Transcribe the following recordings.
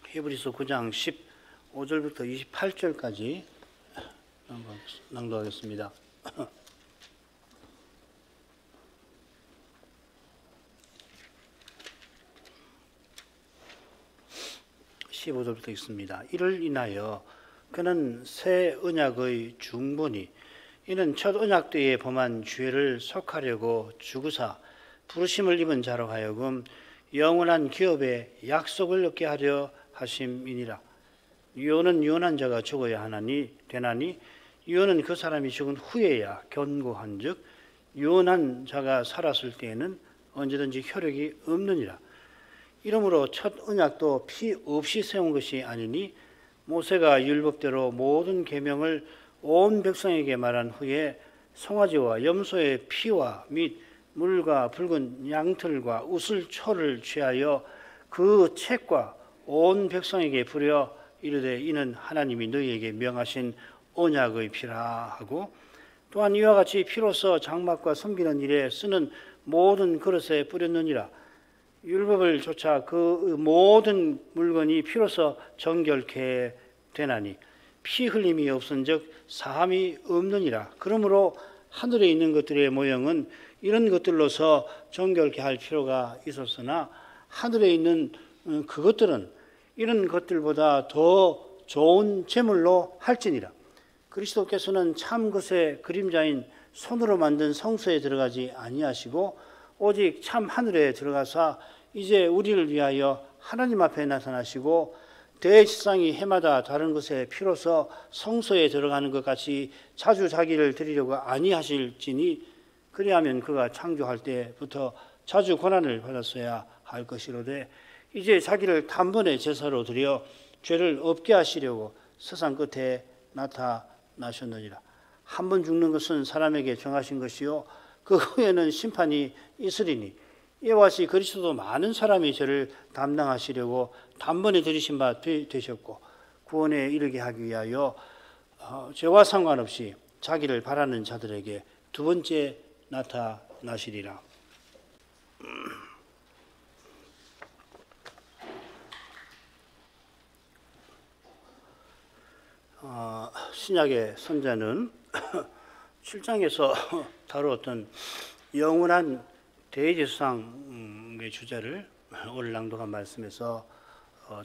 히브리서 9장 15절부터 28절까지 낭독하겠습니다. 15절부터 읽습니다. 이를 인하여 그는 새 언약의 중보니 이는 첫 언약 때에 범한 죄를 속하려고 죽으사 부르심을 입은 자로 하여금 영원한 기업의 약속을 얻게 하려 하심이니라. 유언은 유언한 자가 죽어야 되나니 유언은 그 사람이 죽은 후에야 견고한즉 유언한 자가 살았을 때에는 언제든지 효력이 없느니라. 이러므로 첫 언약도 피 없이 세운 것이 아니니 모세가 율법대로 모든 계명을 온 백성에게 말한 후에 송아지와 염소의 피와 및 물과 붉은 양털과 우슬초를 취하여 그 책과 온 백성에게 부려 이르되 이는 하나님이 너희에게 명하신 언약의 피라 하고, 또한 이와 같이 피로써 장막과 섬기는 일에 쓰는 모든 그릇에 뿌렸느니라. 율법을 좇아 그 모든 물건이 피로써 정결케 되나니 피 흘림이 없은즉 사함이 없느니라. 그러므로 하늘에 있는 것들의 모형은 이런 것들로서 정결케 할 필요가 있었으나 하늘에 있는 그것들은 이런 것들보다 더 좋은 제물로 할지니라. 그리스도께서는 참 것의 그림자인 손으로 만든 성소에 들어가지 아니하시고 오직 참 하늘에 들어가사 이제 우리를 위하여 하나님 앞에 나타나시고 대지상이 해마다 다른 것에 피로써 성소에 들어가는 것 같이 자주 자기를 드리려고 아니하실지니 그리하면 그가 창조할 때부터 자주 고난을 받았어야 할 것이로되 이제 자기를 단번에 제사로 드려 죄를 없게 하시려고 세상 끝에 나타나셨느니라. 한 번 죽는 것은 사람에게 정하신 것이요 그 후에는 심판이 있으리니 이와 같이 그리스도도 많은 사람이 죄를 담당하시려고 단번에 들이신 바 되셨고 구원에 이르게 하기 위하여 죄와 상관없이 자기를 바라는 자들에게 두 번째 나타나시리라. 신약의 선자는 7장에서 다루었던 영원한 대제사장의 주제를 오늘 낭독한 말씀에서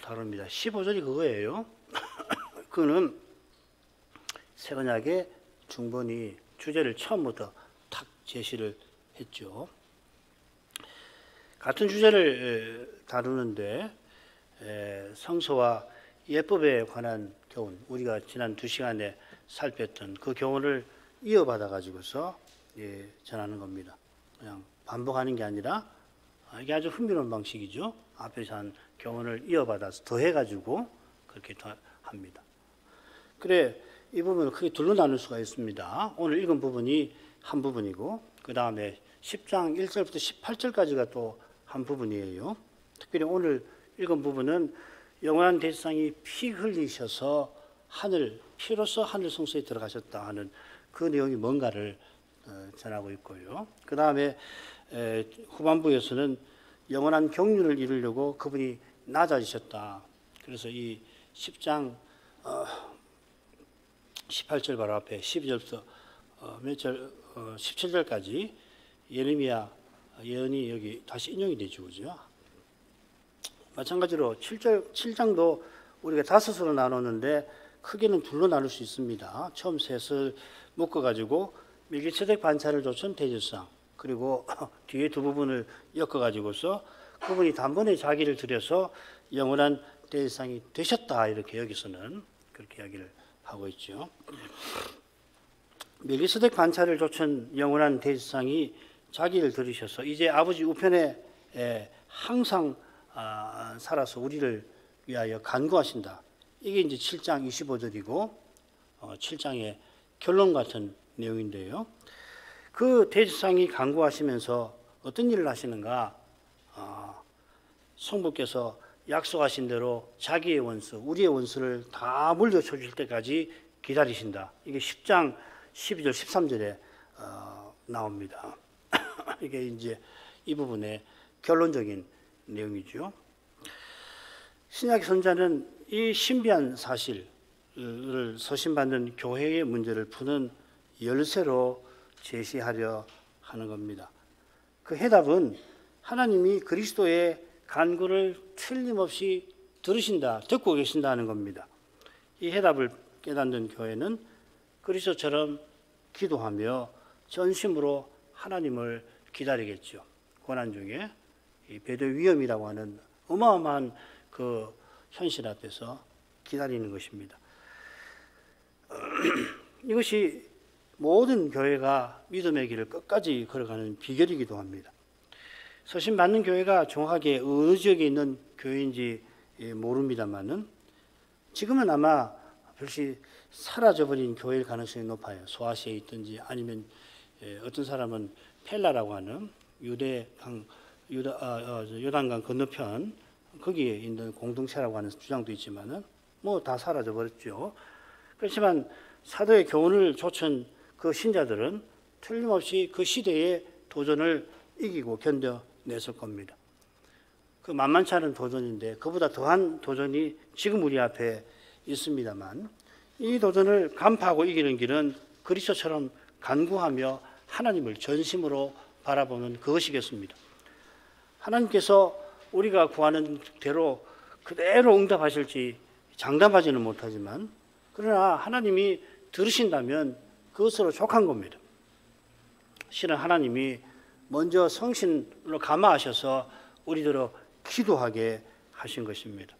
다룹니다. 15절이 그거예요. 그는 새 언약의 중본이 주제를 처음부터 탁 제시를 했죠. 같은 주제를 다루는데 성서와 예법에 관한 교훈, 우리가 지난 2시간에 살폈던 그 교훈을 이어받아 가지고서 전하는 겁니다. 그냥 반복하는 게 아니라 이게 아주 흥미로운 방식이죠. 앞에서 한 교훈을 이어받아서 더해가지고 그렇게 합니다. 그래 이 부분을 크게 둘로 나눌 수가 있습니다. 오늘 읽은 부분이 한 부분이고 그 다음에 10장 1절부터 18절까지가 또 한 부분이에요. 특별히 오늘 읽은 부분은 영원한 대제사장이 피 흘리셔서 피로써 하늘 성소에 들어가셨다 하는 그 내용이 뭔가를 전하고 있고요. 그 다음에 후반부에서는 영원한 경륜을 이루려고 그분이 낮아지셨다. 그래서 이 10장 18절 바로 앞에 12절부터 17절까지 예레미야 예언이 여기 다시 인용이 되죠. 그죠? 마찬가지로 7장도 우리가 5으로 나눴는데 크게는 둘로 나눌 수 있습니다. 처음 셋을 묶어가지고 멜기세덱 반차를 좇은 대제사장, 그리고 뒤에 두 부분을 엮어가지고서 그분이 단번에 자기를 들여서 영원한 대제사장이 되셨다, 이렇게 여기서는 그렇게 이야기를 하고 있죠. 멜기세덱 반차를 좇은 영원한 대제사장이 자기를 들이셔서 이제 아버지 우편에 항상 살아서 우리를 위하여 간구하신다. 이게 이제 7장 25절이고 7장의 결론 같은 내용인데요. 그 대제사장이 간구하시면서 어떤 일을 하시는가? 성부께서 약속하신 대로 자기의 원수, 우리의 원수를 다 물려쳐 줄 때까지 기다리신다. 이게 10장 12절 13절에 나옵니다. 이게 이제 이 부분의 결론적인 내용이죠. 신약 선자는 이 신비한 사실을 서신받는 교회의 문제를 푸는 열쇠로 제시하려 하는 겁니다. 그 해답은 하나님이 그리스도의 간구를 틀림없이 듣고 계신다는 겁니다. 이 해답을 깨닫는 교회는 그리스도처럼 기도하며 전심으로 하나님을 기다리겠죠. 고난 중에 이 배도 위험이라고 하는 어마어마한 그 현실 앞에서 기다리는 것입니다. 이것이 모든 교회가 믿음의 길을 끝까지 걸어가는 비결이기도 합니다. 서신 받는 교회가 정확하게 어느 지역에 있는 교회인지 모릅니다만은 지금은 아마 별시 사라져버린 교회일 가능성이 높아요. 소아시아에 있든지 아니면 어떤 사람은 펠라라고 하는 요단강 건너편 거기에 있는 공동체라고 하는 주장도 있지만은 뭐 다 사라져버렸죠. 그렇지만 사도의 교훈을 좇은 그 신자들은 틀림없이 그 시대의 도전을 이기고 견뎌냈을 겁니다. 그 만만치 않은 도전인데 그보다 더한 도전이 지금 우리 앞에 있습니다만 이 도전을 간파하고 이기는 길은 그리스도처럼 간구하며 하나님을 전심으로 바라보는 그것이겠습니다. 하나님께서 우리가 구하는 대로 그대로 응답하실지 장담하지는 못하지만 그러나 하나님이 들으신다면 그것으로 족한 겁니다. 실은 하나님이 먼저 성신으로 감화하셔서 우리들을 기도하게 하신 것입니다.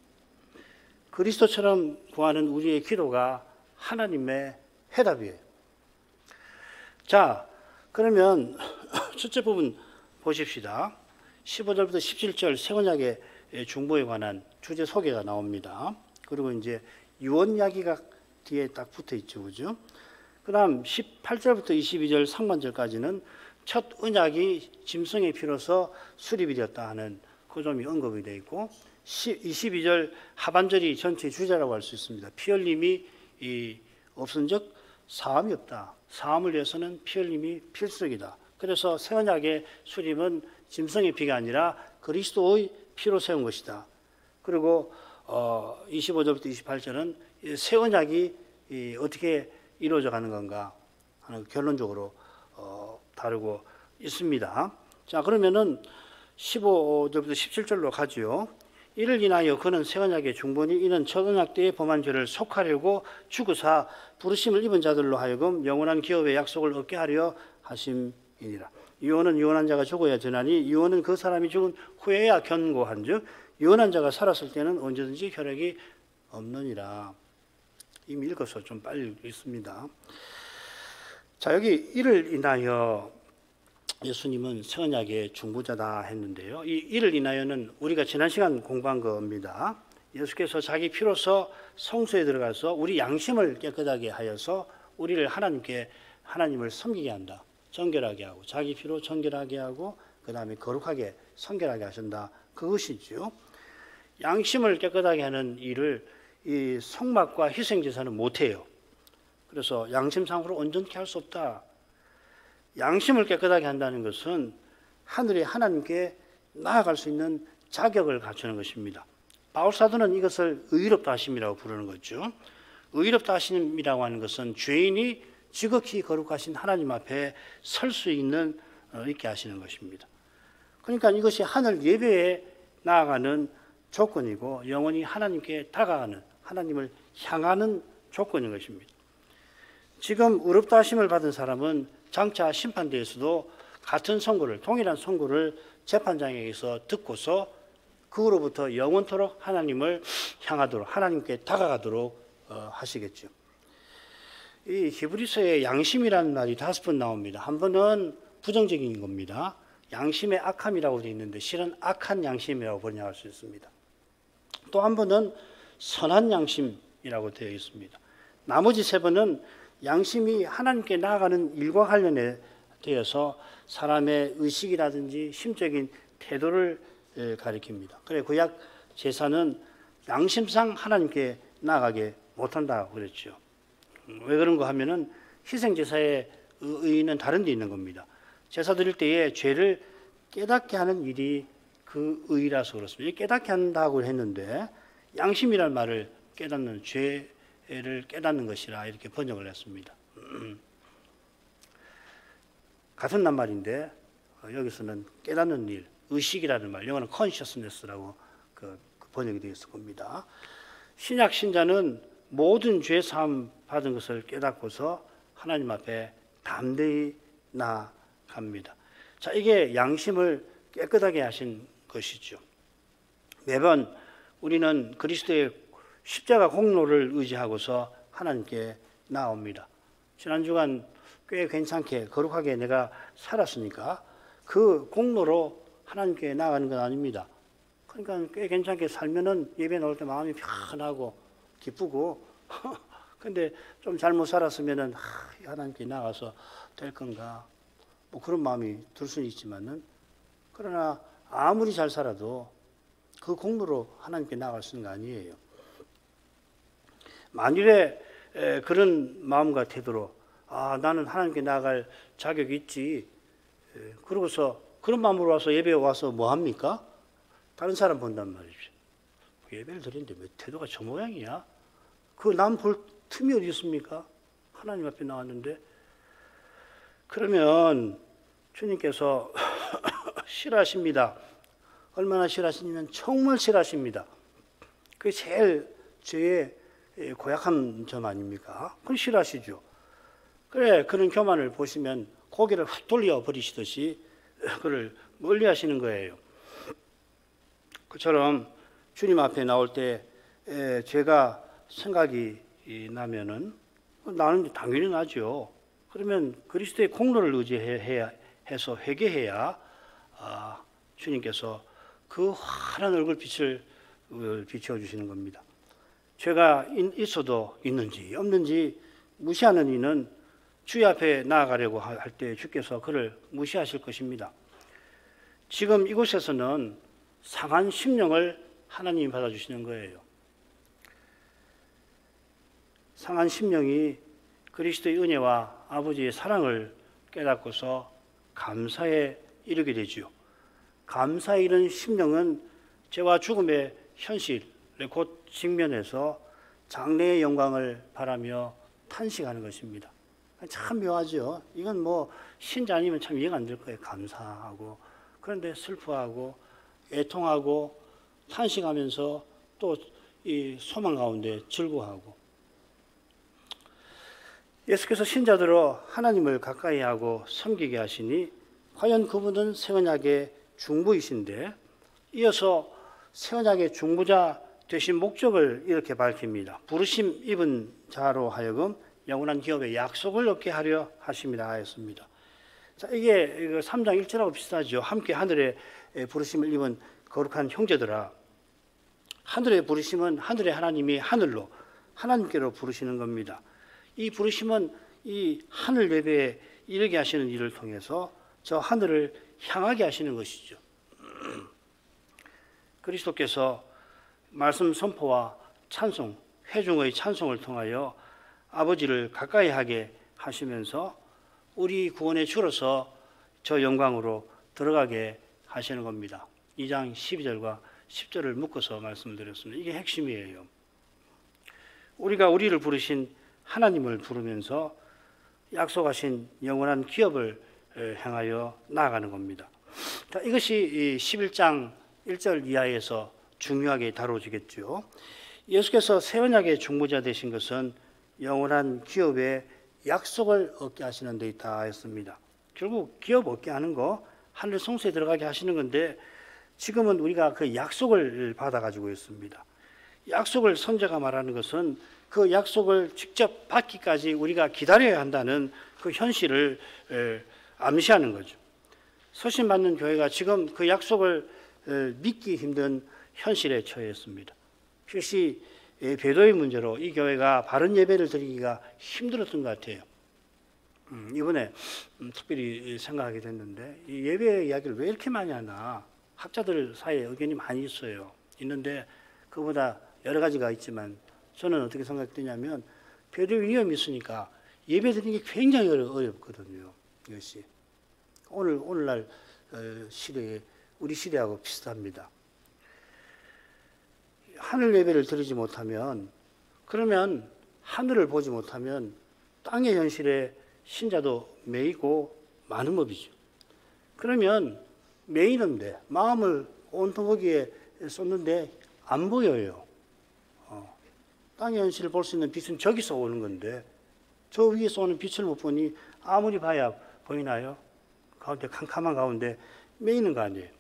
그리스도처럼 구하는 우리의 기도가 하나님의 해답이에요. 자, 그러면 첫째 부분 보십시다. 15절부터 17절 새언약의 중보에 관한 주제 소개가 나옵니다. 그리고 이제 유언 이야기가 뒤에 딱 붙어 있죠, 그죠? 그다음 18절부터 22절 상반절까지는 첫 언약이 짐승의 피로서 수립이 되었다 하는 그 점이 언급이 되어 있고 22절 하반절이 전체 주제라고 할 수 있습니다. 피 흘림이 없은즉 사함이 없다. 사함을 위해서는 피 흘림이 필수적이다. 그래서 새 언약의 수립은 짐승의 피가 아니라 그리스도의 피로 세운 것이다. 그리고 25절부터 28절은 새 언약이 어떻게 이루어져 가는 건가 하는 결론적으로 다루고 있습니다. 자, 그러면은 15절부터 17절로 가지요. 이를 인하여 그는 새 언약의 중본이 이는 첫 언약 때의 범한 죄를 속하려고 죽으사 부르심을 입은 자들로 하여금 영원한 기업의 약속을 얻게 하려 하심이니라. 유언은 유언한 자가 죽어야 되나니 유언은 그 사람이 죽은 후에야 견고한즉 유언한 자가 살았을 때는 언제든지 혈액이 없느니라. 이미 읽어서 좀 빨리 읽습니다. 자, 여기 이를 인하여 예수님은 새 언약의 중보자다 했는데요. 이 이를 인하여는 우리가 지난 시간 공부한 겁니다. 예수께서 자기 피로서 성소에 들어가서 우리 양심을 깨끗하게 하여서 우리를 하나님을 섬기게 한다. 정결하게 하고 자기 피로 정결하게 하고 그 다음에 거룩하게 성결하게 하신다. 그것이죠. 양심을 깨끗하게 하는 일을 이 성막과 희생제사는 못해요. 그래서 양심상으로 온전케 할 수 없다. 양심을 깨끗하게 한다는 것은 하늘의 하나님께 나아갈 수 있는 자격을 갖추는 것입니다. 바울사도는 이것을 의롭다 하심이라고 부르는 거죠. 의롭다 하심이라고 하는 것은 죄인이 지극히 거룩하신 하나님 앞에 설 수 있게 하시는 것입니다. 그러니까 이것이 하늘 예배에 나아가는 조건이고 영원히 하나님께 다가가는 하나님을 향하는 조건인 것입니다. 지금 의롭다 하심을 받은 사람은 장차 심판대에서도 같은 선고를 동일한 선고를 재판장에게서 듣고서 그로부터 영원토록 하나님을 향하도록 하나님께 다가가도록 하시겠죠. 이 히브리서에 양심이라는 말이 5번 나옵니다. 한 번은 부정적인 겁니다. 양심의 악함이라고 되어 있는데 실은 악한 양심이라고 번역할 수 있습니다. 또 한 번은 선한 양심이라고 되어 있습니다. 나머지 3번은 양심이 하나님께 나아가는 일과 관련해 되어서 사람의 의식이라든지 심적인 태도를 가리킵니다. 그래 구약 제사는 양심상 하나님께 나아가게 못한다고 그랬죠. 왜 그런가 하면은 희생제사의 의의는 다른 데 있는 겁니다. 제사 드릴 때에 죄를 깨닫게 하는 일이 그 의의라서 그렇습니다. 깨닫게 한다고 했는데 양심이란 말을 깨닫는, 죄를 깨닫는 것이라 이렇게 번역을 했습니다. 같은 낱말인데 여기서는 깨닫는 일, 의식이라는 말, 영어는 consciousness라고 그 번역이 되어 있을 겁니다. 신약 신자는 모든 죄 사함 받은 것을 깨닫고서 하나님 앞에 담대히 나아갑니다. 자, 이게 양심을 깨끗하게 하신 것이죠. 매번 우리는 그리스도의 십자가 공로를 의지하고서 하나님께 나옵니다. 지난 주간 꽤 괜찮게 거룩하게 내가 살았으니까 그 공로로 하나님께 나아가는 건 아닙니다. 그러니까 꽤 괜찮게 살면은 예배 나올 때 마음이 편하고 기쁘고 근데 좀 잘못 살았으면은 하나님께 나가서 될 건가 뭐 그런 마음이 들 수는 있지만은 그러나 아무리 잘 살아도 그 공로로 하나님께 나아갈 수 있는 거 아니에요. 만일에 그런 마음과 태도로 나는 하나님께 나아갈 자격이 있지 그러고서 그런 마음으로 와서 예배에 와서 뭐 합니까? 다른 사람 본단 말이죠. 예배를 드리는데 왜 태도가 저 모양이야? 그 남 볼 틈이 어디 있습니까? 하나님 앞에 나왔는데 그러면 주님께서 싫어하십니다. 얼마나 싫어하시냐면 정말 싫어하십니다. 그게 제일 죄의 고약한 점 아닙니까? 그건 싫어하시죠. 그래 그런 교만을 보시면 고개를 훅 돌려 버리시듯이 그를 멀리 하시는 거예요. 그처럼 주님 앞에 나올 때 죄가 생각이 나면은 나는 당연히 나죠. 그러면 그리스도의 공로를 의지해서 회개해야 주님께서 그 환한 얼굴빛을 비춰주시는 겁니다. 죄가 있어도 있는지 없는지 무시하는 이는 주의 앞에 나아가려고 할 때 주께서 그를 무시하실 것입니다. 지금 이곳에서는 상한 심령을 하나님이 받아주시는 거예요. 상한 심령이 그리스도의 은혜와 아버지의 사랑을 깨닫고서 감사에 이르게 되지요. 감사에 이른 심령은 죄와 죽음의 현실에 곧 직면해서 장래의 영광을 바라며 탄식하는 것입니다. 참 묘하죠. 이건 뭐 신자 아니면 참 이해가 안 될 거예요. 감사하고 그런데 슬퍼하고 애통하고 탄식하면서 또 이 소망 가운데 즐거워하고 예수께서 신자들로 하나님을 가까이 하고 섬기게 하시니 과연 그분은 새 언약의 중보이신데 이어서 새 언약의 중보자 되신 목적을 이렇게 밝힙니다. 부르심 입은 자로 하여금 영원한 기업의 약속을 얻게 하려 하심이라 하였습니다. 자, 이게 3장 1절하고 비슷하죠. 함께 하늘에 부르심을 입은 거룩한 형제들아. 하늘의 부르심은 하늘의 하나님이 하늘로 하나님께로 부르시는 겁니다. 이 부르심은 이 하늘 예배에 이르게 하시는 일을 통해서 저 하늘을 향하게 하시는 것이죠. 그리스도께서 말씀 선포와 찬송, 회중의 찬송을 통하여 아버지를 가까이 하게 하시면서 우리 구원의 주로서 저 영광으로 들어가게 하시는 겁니다. 2장 12절과 10절을 묶어서 말씀을 드렸습니다. 이게 핵심이에요. 우리가 우리를 부르신 하나님을 부르면서 약속하신 영원한 기업을 향하여 나아가는 겁니다. 자, 이것이 11장 1절 이하에서 중요하게 다뤄지겠죠. 예수께서 새 언약의 중보자 되신 것은 영원한 기업의 약속을 얻게 하시는 데 있다 했습니다. 결국 기업 얻게 하는 거 하늘 성소에 들어가게 하시는 건데 지금은 우리가 그 약속을 받아가지고 있습니다. 약속을 선자가 말하는 것은 그 약속을 직접 받기까지 우리가 기다려야 한다는 그 현실을 암시하는 거죠. 서신 받는 교회가 지금 그 약속을 믿기 힘든 현실에 처했습니다. 필시 배도의 문제로 이 교회가 바른 예배를 드리기가 힘들었던 것 같아요. 이번에 특별히 생각하게 됐는데 이 예배 이야기를 왜 이렇게 많이 하나 학자들 사이에 의견이 많이 있는데 그보다 여러 가지가 있지만 저는 어떻게 생각되냐면 배도의 위험이 있으니까 예배 드리는 게 굉장히 어렵거든요. 이것이 오늘날 시대에 우리 시대하고 비슷합니다. 하늘 예배를 드리지 못하면, 그러면 하늘을 보지 못하면 땅의 현실에 신자도 매이고 많은 법이죠. 그러면 매이는데, 마음을 온통 거기에 쏟는데 안 보여요. 땅의 현실을 볼 수 있는 빛은 저기서 오는 건데, 저 위에서 오는 빛을 못 보니 아무리 봐야 보이나요? 가운데 캄캄한 가운데 매이는 거 아니에요.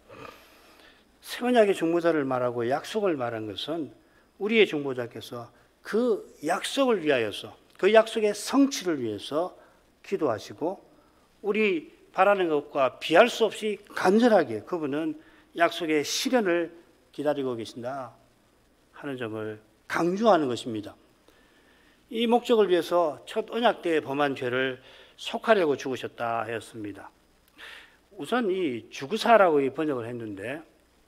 새 언약의 중보자를 말하고 약속을 말한 것은 우리의 중보자께서 그 약속을 위하여서, 그 약속의 성취를 위해서 기도하시고, 우리 바라는 것과 비할 수 없이 간절하게 그분은 약속의 실현을 기다리고 계신다 하는 점을 강조하는 것입니다. 이 목적을 위해서 첫 언약 때에 범한 죄를 속하려고 죽으셨다 하였습니다. 우선 이 죽으사라고 번역을 했는데,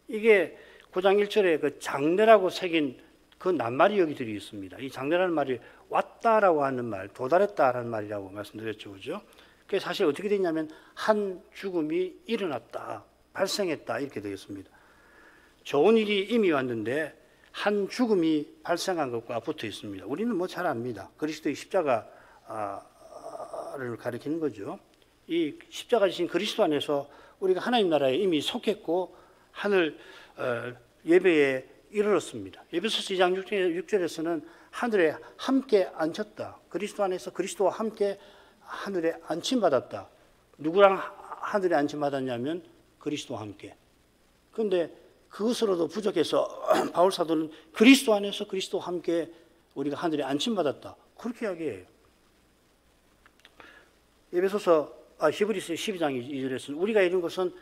이게 9장 1절에 그 장래라고 새긴 그 낱말이 여기 들이 있습니다. 이 장래라는 말이 왔다라고 하는 말, 도달했다라는 말이라고 말씀드렸죠, 그죠? 그게 사실 어떻게 되냐면 한 죽음이 일어났다, 발생했다 이렇게 되겠습니다. 좋은 일이 이미 왔는데 한 죽음이 발생한 것과 붙어 있습니다. 우리는 뭐 잘 압니다. 그리스도의 십자가를 가리키는 거죠. 이 십자가 지신 그리스도 안에서 우리가 하나님 나라에 이미 속했고 하늘 예배에 이르렀습니다. 에베소서 2장 6절에서는 하늘에 함께 앉혔다. 그리스도 안에서 그리스도와 함께 하늘에 안침받았다. 누구랑 하늘에 안침받았냐면 그리스도와 함께. 그런데 그것으로도 부족해서 바울 사도는 그리스도 안에서 그리스도와 함께 우리가 하늘에 안침받았다, 그렇게 이야기해요. 히브리서 12장 2절에서는 우리가 이룬 것은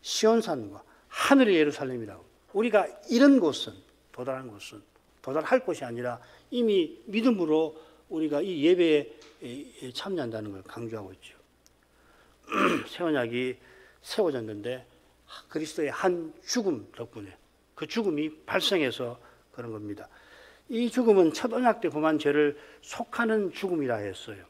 시온산과 하늘의 예루살렘이라고. 우리가 이런 곳은, 도달한 곳은 도달할 곳이 아니라 이미 믿음으로 우리가 이 예배에 참여한다는 걸 강조하고 있죠. 새 언약이 세워졌는데 그리스도의 한 죽음 덕분에, 그 죽음이 발생해서 그런 겁니다. 이 죽음은 첫 언약 때 범한 죄를 속하는 죽음이라 했어요.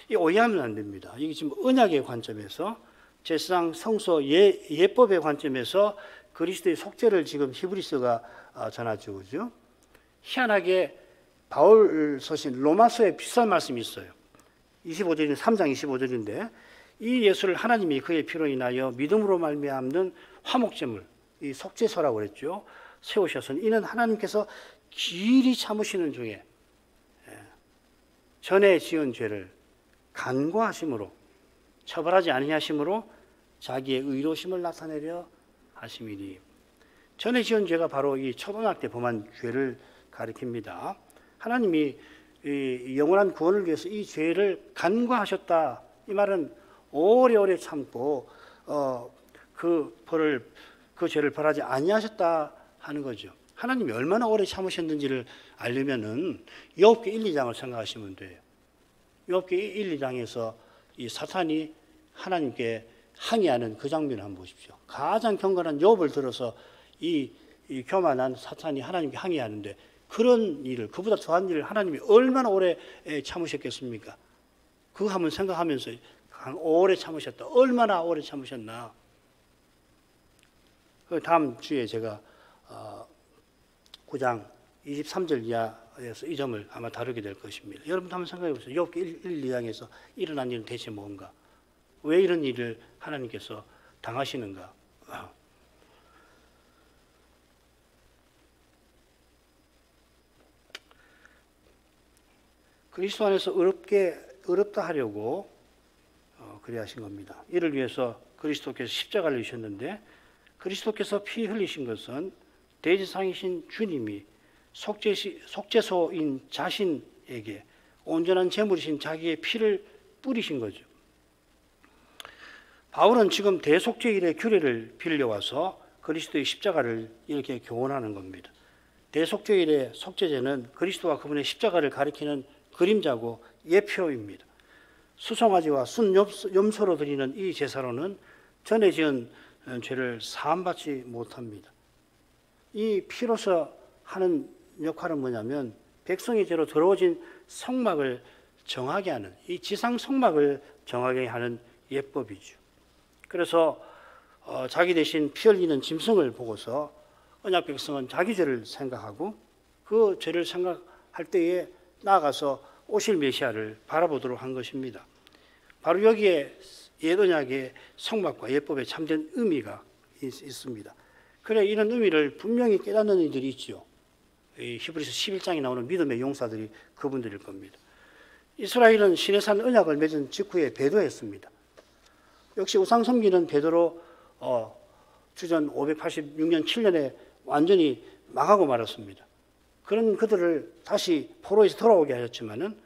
이 오해하면 안 됩니다. 이게 지금 언약의 관점에서, 제사장 성소 예법의 관점에서 그리스도의 속죄를 지금 히브리서가 전하죠, 그죠? 희한하게 바울 서신 로마서에 비슷한 말씀이 있어요. 25절인 3장 25절인데, 이 예수를 하나님이 그의 피로 인하여 믿음으로 말미암는 화목제물, 이 속죄소라고 그랬죠, 세우셨으니 이는 하나님께서 길이 참으시는 중에 전에 지은 죄를 간과하심으로, 처벌하지 아니하심으로 자기의 의로심을 나타내려 하심이니. 전에 지은 죄가 바로 이 첫 언약 때 범한 죄를 가리킵니다. 하나님이 이 영원한 구원을 위해서 이 죄를 간과하셨다. 이 말은 오래오래 참고 그 죄를 벌하지 아니하셨다 하는 거죠. 하나님이 얼마나 오래 참으셨는지를 알려면은 욥기 1, 2장을 생각하시면 돼요. 욥기 1, 2장에서 이 사탄이 하나님께 항의하는 그 장면을 한번 보십시오. 가장 경건한 욥을 들어서 이 교만한 사탄이 하나님께 항의하는데, 그런 일을, 그보다 더한 일을 하나님이 얼마나 오래 참으셨겠습니까? 그거 한번 생각하면서 오래 참으셨다. 얼마나 오래 참으셨나. 다음 주에 제가 9장 23절 이하에서 이 점을 아마 다루게 될 것입니다. 여러분도 한번 생각해 보세요. 욥기 1, 2장에서 일어난 일은 대체 뭔가? 왜 이런 일을 하나님께서 당하시는가? 그리스도 안에서 어렵다 하려고 그리 하신 겁니다. 이를 위해서 그리스도께서 십자가를 지셨는데, 그리스도께서 피 흘리신 것은 대제사장이신 주님이 속죄소인 자신에게 온전한 제물이신 자기의 피를 뿌리신 거죠. 바울은 지금 대속죄일의 규례를 빌려와서 그리스도의 십자가를 이렇게 교훈하는 겁니다. 대속죄일의 속죄제는 그리스도와 그분의 십자가를 가리키는 그림자고 예표입니다. 수송아지와 순염소로 드리는 이 제사로는 전에 지은 죄를 사함받지 못합니다. 이 피로서 하는 역할은 뭐냐면 백성의 죄로 더러워진 성막을 정하게 하는, 이 지상 성막을 정하게 하는 예법이죠. 그래서 자기 대신 피 흘리는 짐승을 보고서 언약 백성은 자기 죄를 생각하고 그 죄를 생각할 때에 나아가서 오실 메시아를 바라보도록 한 것입니다. 바로 여기에 옛 언약의 성막과 예법에 참된 의미가 있습니다. 그래 이런 의미를 분명히 깨닫는 이들이 있죠. 히브리서 11장에 나오는 믿음의 용사들이 그분들일 겁니다. 이스라엘은 시내산 언약을 맺은 직후에 배도했습니다. 역시 우상 섬기는 베드로 주전 586년 7년에 완전히 망하고 말았습니다. 그런 그들을 다시 포로에서 돌아오게 하였지만은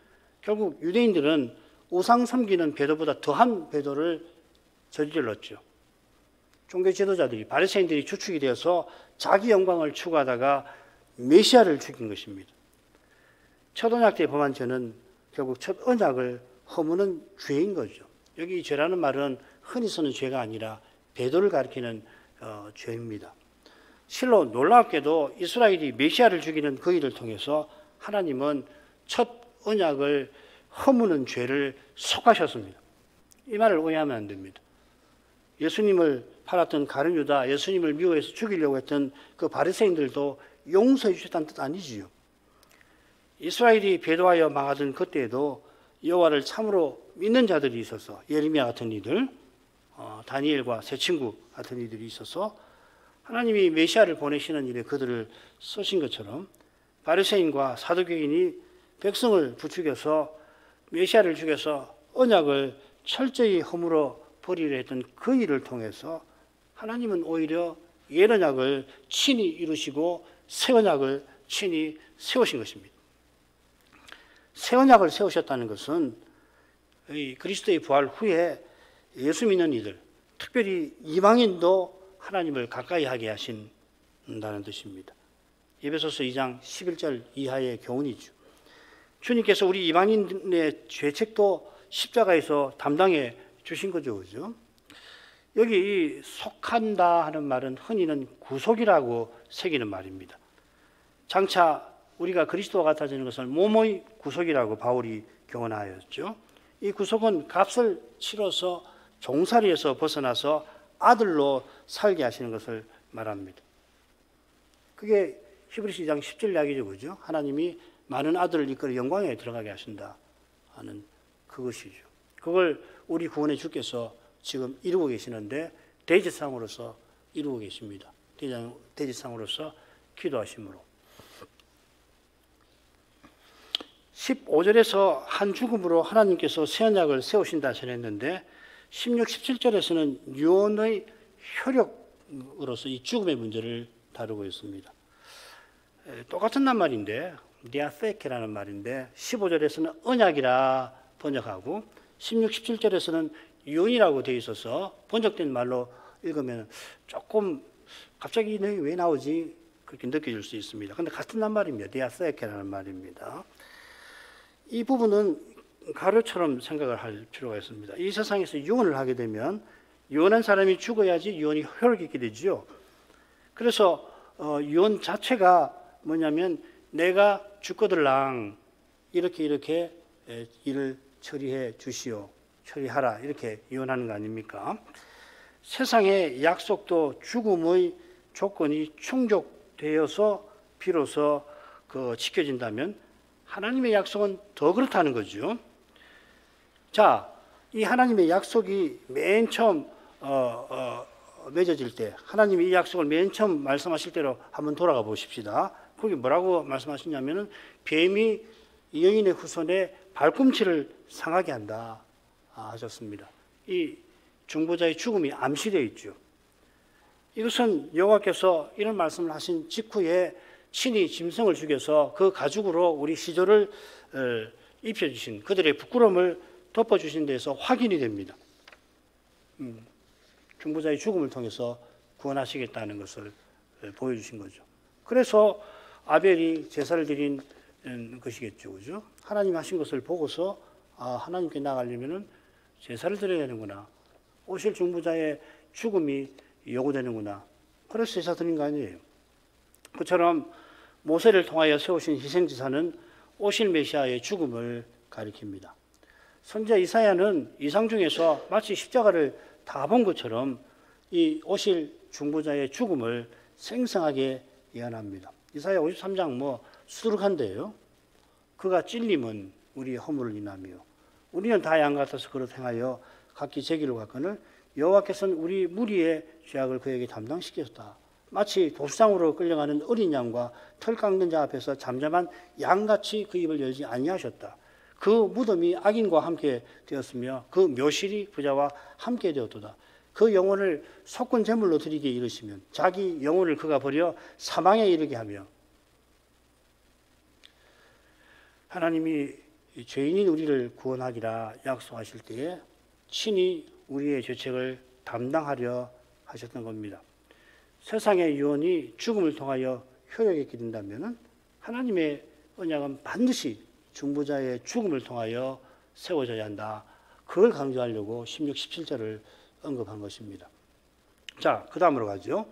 결국 유대인들은 우상 섬기는 배도보다 더한 배도를 저질렀죠. 종교 지도자들이 바리새인들이 주축이 되어서 자기 영광을 추구하다가 메시아를 죽인 것입니다. 첫 언약 때 범한 죄는 결국 첫 언약을 허무는 죄인 거죠. 여기 이 죄라는 말은 흔히 쓰는 죄가 아니라 배도를 가리키는 죄입니다. 실로 놀랍게도 이스라엘이 메시아를 죽이는 그 일을 통해서 하나님은 첫 언약을 허무는 죄를 속하셨습니다. 이 말을 오해하면 안 됩니다. 예수님을 팔았던 가룟 유다, 예수님을 미워해서 죽이려고 했던 그 바리새인들도 용서해 주셨다는 뜻 아니지요. 이스라엘이 배도하여 망하던 그때에도 여호와를 참으로 믿는 자들이 있어서 예레미야 같은 이들, 다니엘과 세 친구 같은 이들이 있어서 하나님이 메시아를 보내시는 일에 그들을 쓰신 것처럼 바리새인과 사두개인이 백성을 부추겨서 메시아를 죽여서 언약을 철저히 허물어 버리려 했던 그 일을 통해서 하나님은 오히려 옛 언약을 친히 이루시고 새 언약을 친히 세우신 것입니다. 새 언약을 세우셨다는 것은 그리스도의 부활 후에 예수 믿는 이들, 특별히 이방인도 하나님을 가까이 하게 하신다는 뜻입니다. 에베소서 2장 11절 이하의 교훈이죠. 주님께서 우리 이방인의 죄책도 십자가에서 담당해 주신 거죠. 그죠? 여기 이 속한다 하는 말은 흔히는 구속이라고 새기는 말입니다. 장차 우리가 그리스도와 같아지는 것을 몸의 구속이라고 바울이 교훈하였죠. 이 구속은 값을 치러서 종살이에서 벗어나서 아들로 살게 하시는 것을 말합니다. 그게 히브리서 2장 10절 이야기죠. 그죠? 하나님이 많은 아들을 이끌어 영광에 들어가게 하신다 하는 그것이죠. 그걸 우리 구원의 주께서 지금 이루고 계시는데 대제사장으로서 이루고 계십니다. 대제사장으로서 기도하심으로. 15절에서 한 죽음으로 하나님께서 새 언약을 세우신다 전했는데 16, 17절에서는 유언의 효력으로서 이 죽음의 문제를 다루고 있습니다. 똑같은 낱말인데 디아세케라는 말인데 15절에서는 언약이라 번역하고 16, 17절에서는 유언이라고 되어 있어서 번역된 말로 읽으면 조금 갑자기 왜 나오지? 그렇게 느껴질 수 있습니다. 그런데 같은 낱말입니다. 디아세케라는 말입니다. 이 부분은 가루처럼 생각을 할 필요가 있습니다. 이 세상에서 유언을 하게 되면 유언한 사람이 죽어야지 유언이 효력이 있게 되죠. 그래서 유언 자체가 뭐냐면 내가 죽거들랑 이렇게 일을 처리해 주시오, 처리하라 이렇게 유언하는 거 아닙니까? 세상의 약속도 죽음의 조건이 충족되어서 비로소 지켜진다면 하나님의 약속은 더 그렇다는 거죠. 자, 이 하나님의 약속이 맨 처음 맺어질 때 하나님이 이 약속을 맨 처음 말씀하실 때로 한번 돌아가 보십시다. 거기 뭐라고 말씀하시냐면은 뱀이 여인의 후손의 발꿈치를 상하게 한다 하셨습니다. 이 중보자의 죽음이 암시되어 있죠. 이것은 여호와께서 이런 말씀을 하신 직후에 친히 짐승을 죽여서 그 가죽으로 우리 시조를 입혀주신 그들의 부끄러움을 덮어주신 데서 확인이 됩니다. 중보자의 죽음을 통해서 구원하시겠다는 것을 보여주신 거죠. 그래서 아벨이 제사를 드린 것이겠죠. 그죠? 하나님 하신 것을 보고서 하나님께 나가려면 제사를 드려야 되는구나. 오실 중보자의 죽음이 요구되는구나. 그래서 제사 드린 거 아니에요. 그처럼 모세를 통하여 세우신 희생제사는 오실 메시아의 죽음을 가리킵니다. 선지자 이사야는 이상 중에서 마치 십자가를 다 본 것처럼 이 오실 중보자의 죽음을 생생하게 예언합니다. 이사야 53장 수룩한데요. 그가 찔림은 우리의 허물을 인하며 우리는 다 양 같아서 그릇 행하여 각기 제기로 갔거늘 여호와께서는 우리 무리의 죄악을 그에게 담당시켰다. 마치 도수장으로 끌려가는 어린 양과 털 깎는 자 앞에서 잠잠한 양같이 그 입을 열지 아니하셨다. 그 무덤이 악인과 함께 되었으며 그 묘실이 부자와 함께 되었도다. 그 영혼을 속군 제물로 드리게 이르시면 자기 영혼을 그가 버려 사망에 이르게 하며 하나님이 죄인인 우리를 구원하기라 약속하실 때에 친히 우리의 죄책을 담당하려 하셨던 겁니다. 세상의 유언이 죽음을 통하여 효력 있게 된다면 하나님의 언약은 반드시 중보자의 죽음을 통하여 세워져야 한다. 그걸 강조하려고 16, 17절을 언급한 것입니다. 자, 그 다음으로 가죠.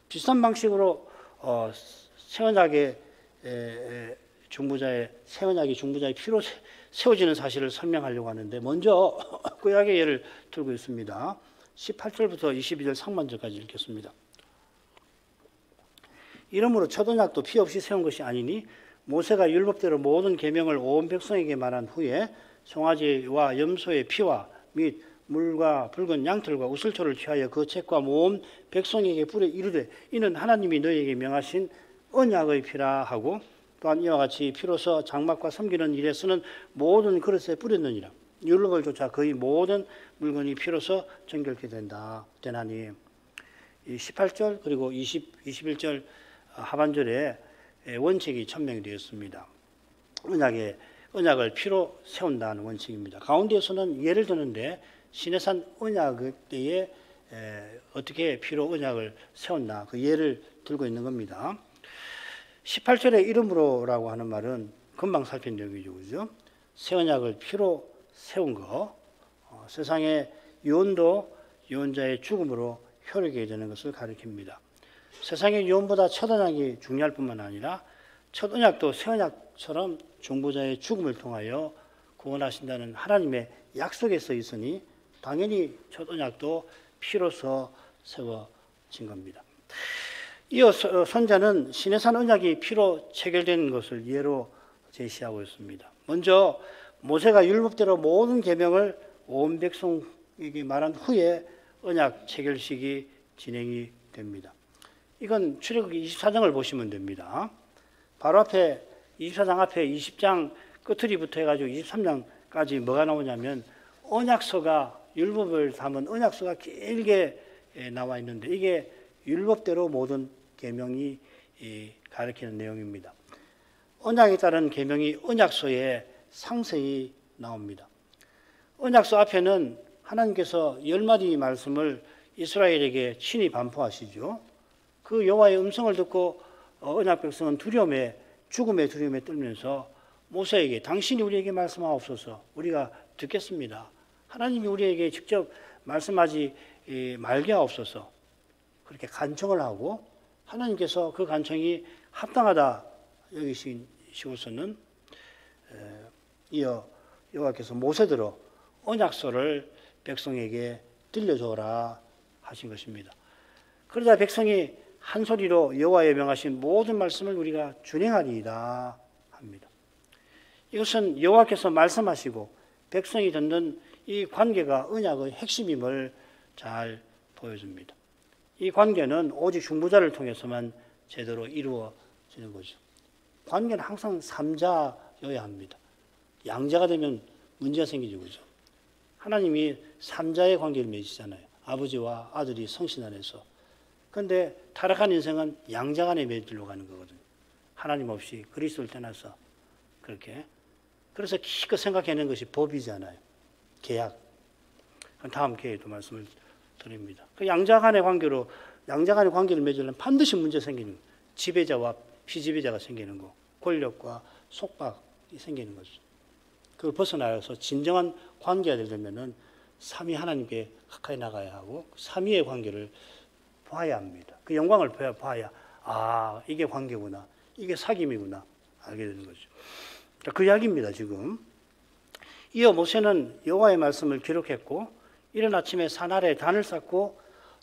비슷한 방식으로 새언약의 중보자의 피로 세워지는 사실을 설명하려고 하는데 먼저 구약의 예를 들고 있습니다. 18절부터 22절 상반절까지 읽겠습니다. 이러므로 첫 언약도 피 없이 세운 것이 아니니 모세가 율법대로 모든 계명을 온 백성에게 말한 후에 송아지와 염소의 피와 및 물과 붉은 양털과 우슬초를 취하여 그 책과 모든 백성에게 뿌려 이르되 이는 하나님이 너희에게 명하신 언약의 피라 하고 또한 이와 같이 피로서 장막과 섬기는 일에 쓰는 모든 그릇에 뿌렸느니라. 율법을 쫓아 거의 모든 물건이 피로서 정결케 되나니. 18절 그리고 21절 하반절에 원칙이 천명이 되었습니다. 언약을 피로 세운다는 원칙입니다. 가운데에서는 예를 드는데 시내산 언약 때에 어떻게 피로 언약을 세웠나 그 예를 들고 있는 겁니다. 18절에 이름으로라고 하는 말은 금방 살핀 내용이죠. 그죠? 새 언약을 피로 세운 거, 세상의 유언도 유언자의 죽음으로 효력이 되는 것을 가리킵니다. 세상의 유언보다 첫 언약이 중요할 뿐만 아니라 첫 언약도 새 언약처럼 중보자의 죽음을 통하여 구원하신다는 하나님의 약속에 써 있으니 당연히 첫 언약도 피로서 세워진 겁니다. 이어 선자는 시내산 언약이 피로 체결된 것을 예로 제시하고 있습니다. 먼저 모세가 율법대로 모든 계명을 온 백성에게 말한 후에 언약 체결식이 진행이 됩니다. 이건 출애굽기 24장을 보시면 됩니다. 바로 앞에 24장 앞에 20장 끝으리부터 해가지고 23장까지 뭐가 나오냐면 언약서가 율법을 담은 언약서가 길게 나와 있는데 이게 율법대로 모든 계명이 가리키는 내용입니다. 언약에 따른 계명이 언약서에 상세히 나옵니다. 언약서 앞에는 하나님께서 10마디 말씀을 이스라엘에게 친히 반포하시죠. 그 여호와의 음성을 듣고 언약 백성은 죽음의 두려움에 떨면서 모세에게 당신이 우리에게 말씀하옵소서 우리가 듣겠습니다. 하나님이 우리에게 직접 말씀하지 말게 하옵소서 그렇게 간청을 하고 하나님께서 그 간청이 합당하다 여기시고서는 이어 여호와께서 모세대로 언약서를 백성에게 들려줘라 하신 것입니다. 그러자 백성이 한 소리로 여호와의 명하신 모든 말씀을 우리가 준행하리이다 합니다. 이것은 여호와께서 말씀하시고 백성이 듣는 이 관계가 언약의 핵심임을 잘 보여줍니다. 이 관계는 오직 중보자를 통해서만 제대로 이루어지는 거죠. 관계는 항상 삼자여야 합니다. 양자가 되면 문제가 생기죠. 그죠? 하나님이 삼자의 관계를 맺으시잖아요. 아버지와 아들이 성신 안에서. 그런데 타락한 인생은 양자 간에 맺으려고 하는 거거든요. 하나님 없이 그리스도를 떠나서 그렇게. 그래서 기껏 생각해낸 것이 법이잖아요. 계약. 다음 기회에도 말씀을 드립니다. 그 양자 간의 관계를 맺으려면 반드시 문제 생기는 거예요. 지배자와 피지배자가 생기는 거. 권력과 속박이 생기는 거죠. 그걸 벗어나서 진정한 관계가 되려면은 삼위 하나님께 가까이 나가야 하고 삼위의 관계를 봐야 합니다. 그 영광을 봐야 이게 관계구나. 이게 사귐이구나. 알게 되는 거죠. 그 이야기입니다. 지금. 이어 모세는 여호와의 말씀을 기록했고 이른 아침에 산 아래 단을 쌓고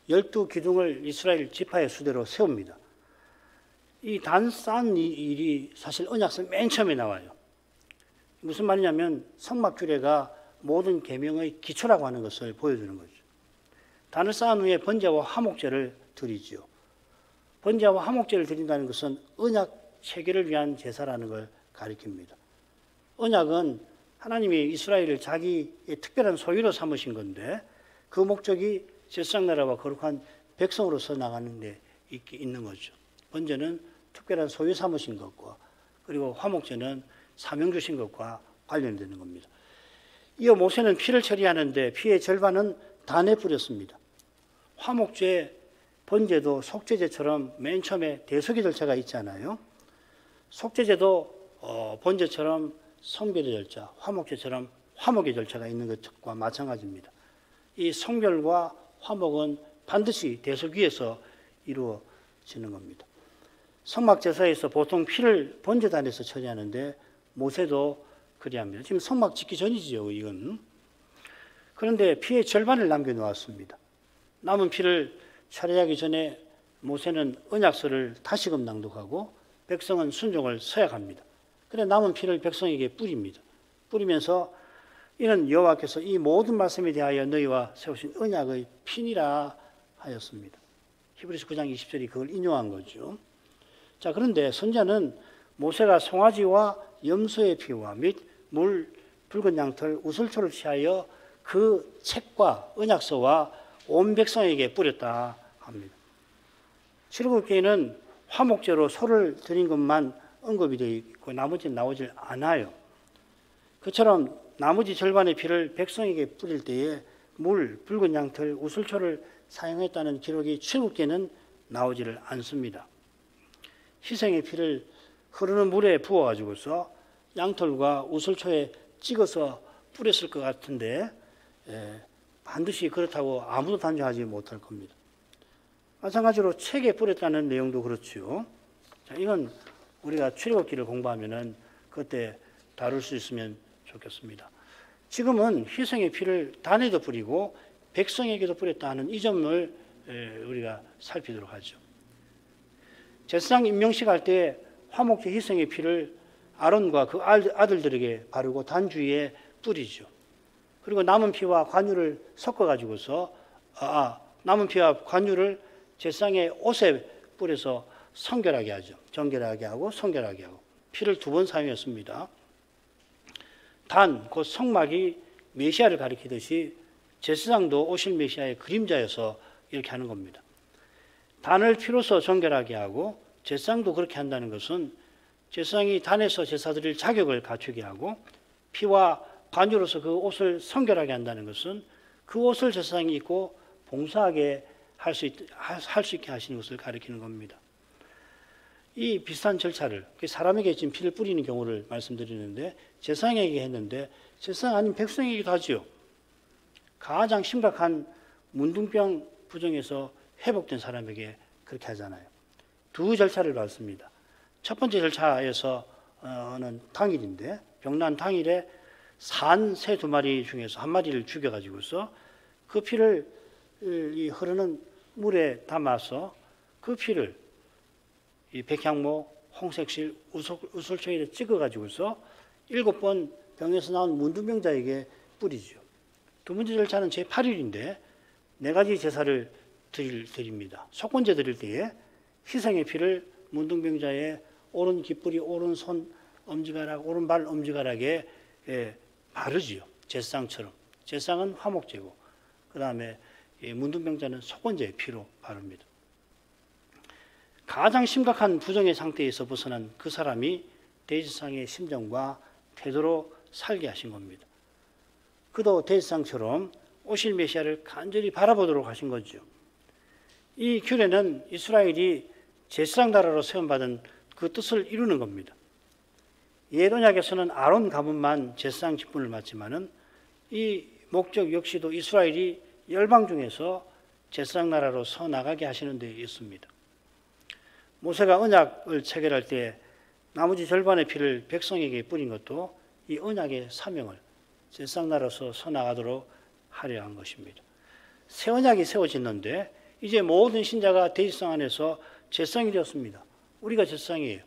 12 기둥을 이스라엘 지파의 수대로 세웁니다. 이 단 쌓은 일이 사실 언약서 맨 처음에 나와요. 무슨 말이냐면 성막규례가 모든 계명의 기초라고 하는 것을 보여주는 거죠. 단을 쌓은 후에 번제와 화목제를 드리지요. 번제와 화목제를 드린다는 것은 언약 체계를 위한 제사라는 걸 가리킵니다. 언약은 하나님이 이스라엘을 자기의 특별한 소유로 삼으신 건데 그 목적이 제사장나라와 거룩한 백성으로서 나가는 데 있는 거죠. 번제는 특별한 소유 삼으신 것과 그리고 화목제는 사명 주신 것과 관련되는 겁니다. 이어 모세는 피를 처리하는데 피의 절반은 단에 뿌렸습니다. 화목제, 번제도 속죄제처럼 맨 처음에 대속의 절차가 있잖아요. 속죄제도 번제처럼 성별의 절차, 화목제처럼 화목의 절차가 있는 것과 마찬가지입니다. 이 성별과 화목은 반드시 대속 위에서 이루어지는 겁니다. 성막제사에서 보통 피를 번제단에서 처리하는데 모세도 그리합니다. 지금 성막 짓기 전이지요, 이건. 그런데 피의 절반을 남겨놓았습니다. 남은 피를 처리하기 전에 모세는 언약서를 다시금 낭독하고 백성은 순종을 서약합니다. 그래 남은 피를 백성에게 뿌립니다. 뿌리면서 이는 여호와께서 이 모든 말씀에 대하여 너희와 세우신 언약의 피니라 하였습니다. 히브리서 9장 20절이 그걸 인용한 거죠. 자, 그런데 선자는 모세가 송아지와 염소의 피와 및 물, 붉은 양털, 우슬초를 취하여 그 책과 언약서와 온 백성에게 뿌렸다 합니다. 출애굽기에는 화목제로 소를 드린 것만 언급이 되어 있고 나머지는 나오질 않아요. 그처럼 나머지 절반의 피를 백성에게 뿌릴 때에 물, 붉은 양털, 우슬초를 사용했다는 기록이 출애굽기에는 나오지를 않습니다. 희생의 피를 흐르는 물에 부어가지고서 양털과 우슬초에 찍어서 뿌렸을 것 같은데 반드시 그렇다고 아무도 단정하지 못할 겁니다. 마찬가지로 책에 뿌렸다는 내용도 그렇죠. 자, 이건 우리가 출애굽기를 공부하면은 그때 다룰 수 있으면 좋겠습니다. 지금은 희생의 피를 단에도 뿌리고 백성에게도 뿌렸다 하는 이 점을 우리가 살피도록 하죠. 제사장 임명식 할 때 화목제 희생의 피를 아론과 그 아들들에게 바르고 단 주위에 뿌리죠. 그리고 남은 피와 관유를 섞어가지고서 남은 피와 관유를 제사장의 옷에 뿌려서 성결하게 하죠. 정결하게 하고 성결하게 하고 피를 2번 사용했습니다. 단, 곧 성막이 메시아를 가리키듯이 제사장도 오실 메시아의 그림자여서 이렇게 하는 겁니다. 단을 피로서 정결하게 하고 제사장도 그렇게 한다는 것은 제사장이 단에서 제사 드릴 자격을 갖추게 하고 피와 관유로서 그 옷을 성결하게 한다는 것은 그 옷을 제사장이 입고 봉사하게 할 수 있게 하시는 것을 가리키는 겁니다. 이 비슷한 절차를 사람에게 지금 피를 뿌리는 경우를 말씀드리는데 제사장에게 했는데 제사장 아닌 백성에게도 하지요. 가장 심각한 문둥병 부정에서 회복된 사람에게 그렇게 하잖아요. 2 절차를 받습니다. 첫 번째 절차에서는 당일인데 병난 당일에 산 새 2마리 중에서 1마리를 죽여가지고서 그 피를 이 흐르는 물에 담아서 그 피를 이 백향목, 홍색실, 우슬초에 찍어가지고서 7번 병에서 나온 문둥병자에게 뿌리죠. 2번째 절차는 제8일인데 4가지 제사를 드립니다. 속건제 드릴 때에 희생의 피를 문둥병자의 오른 깃뿌리, 오른손 엄지가락, 오른발 엄지가락에 바르지요. 제사장처럼. 제사장은 화목제고 그 다음에 문둥병자는 속건제의 피로 바릅니다. 가장 심각한 부정의 상태에서 벗어난 그 사람이 대제사장의 심정과 태도로 살게 하신 겁니다. 그도 대제사장처럼 오실 메시아를 간절히 바라보도록 하신 거죠. 이 규례는 이스라엘이 제사장 나라로 세움받은 그 뜻을 이루는 겁니다. 옛 언약에서는 아론 가문만 제사장 직분을 맡지만은 이 목적 역시도 이스라엘이 열방 중에서 제사장 나라로 서 나가게 하시는 데 있습니다. 모세가 언약을 체결할 때 나머지 절반의 피를 백성에게 뿌린 것도 이 언약의 사명을 제사장 나라로서 서 나가도록 하려 한 것입니다. 새 언약이 세워졌는데 이제 모든 신자가 대제사장 안에서 제사장이 되었습니다. 우리가 제사장이에요.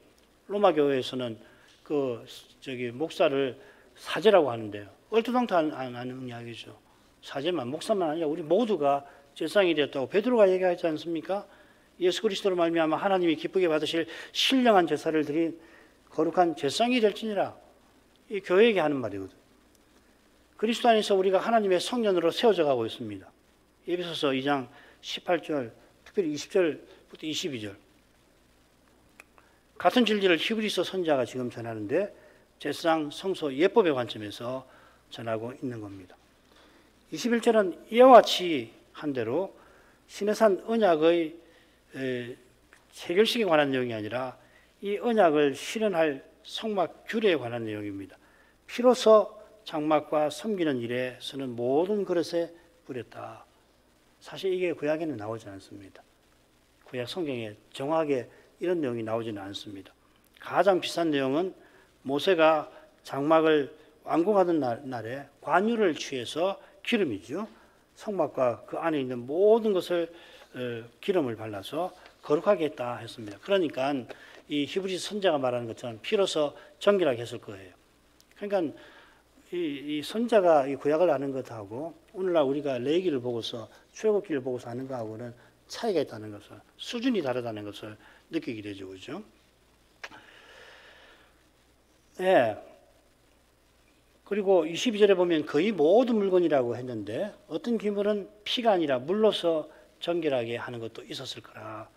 로마 교회에서는 목사를 사제라고 하는데요. 얼토당토 안 하는 이야기죠. 사제만, 목사만 아니라 우리 모두가 제사장이 되었다고 베드로가 얘기하지 않습니까? 예수 그리스도로 말미암아 하나님이 기쁘게 받으실 신령한 제사를 드린 거룩한 제사장이 될지니라. 이 교회에게 하는 말이거든. 그리스도 안에서 우리가 하나님의 성전으로 세워져 가고 있습니다. 에베소서 2장 18절, 특별히 20절부터 22절. 같은 진리를 히브리서 선자가 지금 전하는데 제사장 성소 예법의 관점에서 전하고 있는 겁니다. 21절은 이와 같이 한 대로 시내산 언약의 체결식에 관한 내용이 아니라 이 언약을 실현할 성막 규례에 관한 내용입니다. 피로서 장막과 섬기는 일에 쓰는 모든 그릇에 뿌렸다. 사실 이게 구약에는 나오지 않습니다. 구약 성경에 정확하게 이런 내용이 나오지는 않습니다. 가장 비싼 내용은 모세가 장막을 완공하던 날에 관유를 취해서 기름이죠. 성막과 그 안에 있는 모든 것을 기름을 발라서 거룩하게 했다 했습니다. 그러니까 이 히브리 선자가 말하는 것처럼 피로서 정결하게 했을 거예요. 그러니까 이 선자가 이 구약을 아는 것하고 오늘날 우리가 레위기를 보고서 출애굽기를 보고서 아는 것하고는 차이가 있다는 것을, 수준이 다르다는 것을 느끼게 되죠. 그죠? 예. 그리고 22절에 보면 거의 모든 물건이라고 했는데 어떤 기물은 피가 아니라 물로서 정결하게 하는 것도 있었을 거라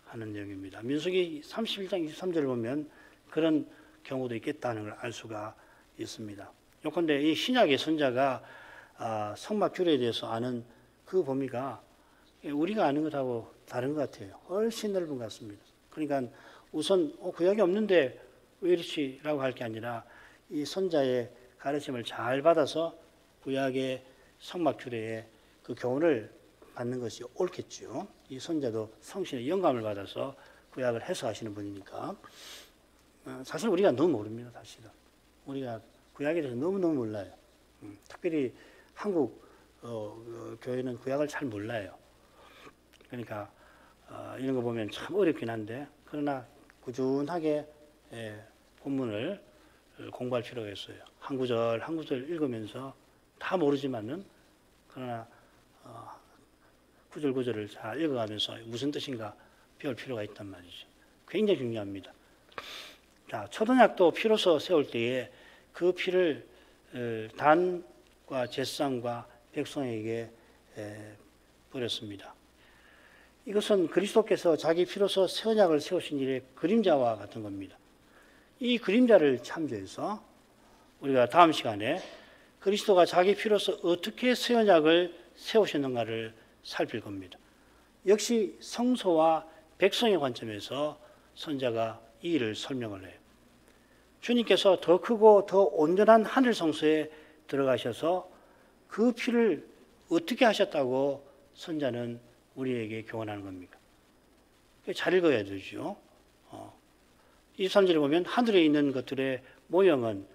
하는 내용입니다. 민수기 31장 23절을 보면 그런 경우도 있겠다는 걸 알 수가 있습니다. 요컨대 이 신약의 선자가 성막 규례에 대해서 아는 그 범위가 우리가 아는 것하고 다른 것 같아요. 훨씬 넓은 것 같습니다. 그러니까 우선 구약이 없는데 왜 이렇지? 라고 할 게 아니라 이 선자의 가르침을 잘 받아서 구약의 성막 규례에 그 교훈을 받는 것이 옳겠죠. 이 선자도 성신의 영감을 받아서 구약을 해석하시는 분이니까. 사실 우리가 너무 모릅니다. 사실은. 우리가 구약에 대해서 너무너무 몰라요. 특별히 한국 교회는 구약을 잘 몰라요. 그러니까 이런 거 보면 참 어렵긴 한데 그러나 꾸준하게 본문을 공부할 필요가 있어요. 한 구절 한 구절 읽으면서 다 모르지만은 그러나 구절 구절을 잘 읽어가면서 무슨 뜻인가 배울 필요가 있단 말이죠. 굉장히 중요합니다. 자, 첫 언약도 피로서 세울 때에 그 피를 단과 제사장과 백성에게 뿌렸습니다. 이것은 그리스도께서 자기 피로서 새 언약을 세우신 일의 그림자와 같은 겁니다. 이 그림자를 참조해서 우리가 다음 시간에 그리스도가 자기 피로서 어떻게 새 언약을 세우셨는가를 살필 겁니다. 역시 성소와 백성의 관점에서 선자가 이 일을 설명을 해요. 주님께서 더 크고 더 온전한 하늘 성소에 들어가셔서 그 피를 어떻게 하셨다고 선자는 우리에게 교훈하는 겁니까? 잘 읽어야 되죠. 23절에 보면 하늘에 있는 것들의 모형은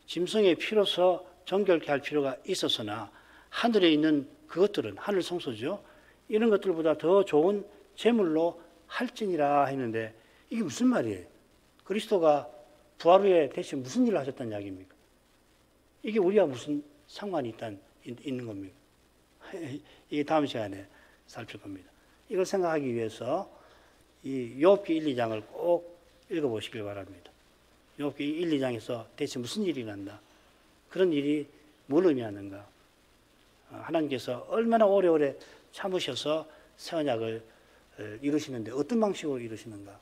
짐승의 피로서 정결케 할 필요가 있었으나 하늘에 있는 그것들은 하늘 성소죠. 이런 것들보다 더 좋은 제물로 할지니라 했는데 이게 무슨 말이에요? 그리스도가 부활 후에 대신 무슨 일을 하셨다는 이야기입니까? 이게 우리와 무슨 상관이 있는 겁니까? 이게 다음 시간에 살필 겁니다. 이걸 생각하기 위해서 이 욥기 1, 2장을 꼭 읽어보시길 바랍니다. 욥기 1, 2장에서 대체 무슨 일이 일어난다? 그런 일이 뭘 의미하는가? 하나님께서 얼마나 오래오래 참으셔서 새 언약을 이루시는데 어떤 방식으로 이루시는가?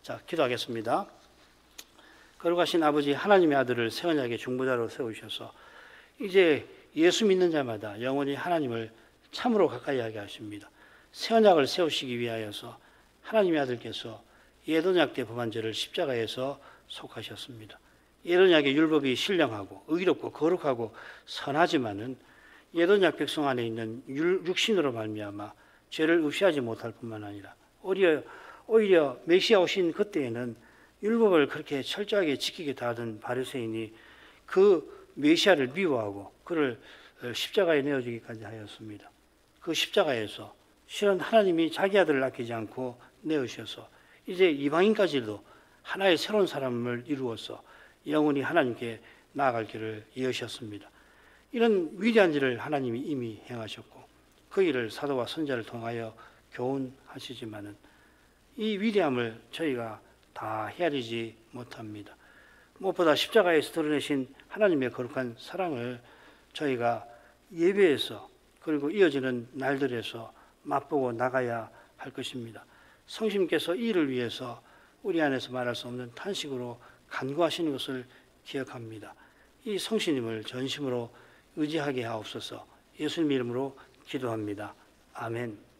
자, 기도하겠습니다. 거룩하신 아버지 하나님의 아들을 새 언약의 중보자로 세우셔서 이제 예수 믿는 자마다 영원히 하나님을 참으로 가까이 하게 하십니다. 새 언약을 세우시기 위하여서 하나님의 아들께서 옛 언약 때 범한 죄를 십자가에서 속하셨습니다. 옛 언약의 율법이 신령하고 의롭고 거룩하고 선하지만은 옛 언약 백성 안에 있는 육신으로 말미암아 죄를 의시하지 못할 뿐만 아니라 오히려 메시아 오신 그때에는 율법을 그렇게 철저하게 지키게 다하던 바리새인이 그 메시아를 미워하고 그를 십자가에 내어주기까지 하였습니다. 그 십자가에서 실은 하나님이 자기 아들을 아끼지 않고 내어주셔서 이제 이방인까지도 하나의 새로운 사람을 이루어서 영원히 하나님께 나아갈 길을 여셨습니다. 이런 위대한 일을 하나님이 이미 행하셨고 그 일을 사도와 선자를 통하여 교훈하시지만은 이 위대함을 저희가 다 헤아리지 못합니다. 무엇보다 십자가에서 드러내신 하나님의 거룩한 사랑을 저희가 예배에서 그리고 이어지는 날들에서 맛보고 나가야 할 것입니다. 성심께서 이 일을 위해서 우리 안에서 말할 수 없는 탄식으로 간구하시는 것을 기억합니다. 이 성신님을 전심으로 의지하게 하옵소서. 예수님 이름으로 기도합니다. 아멘.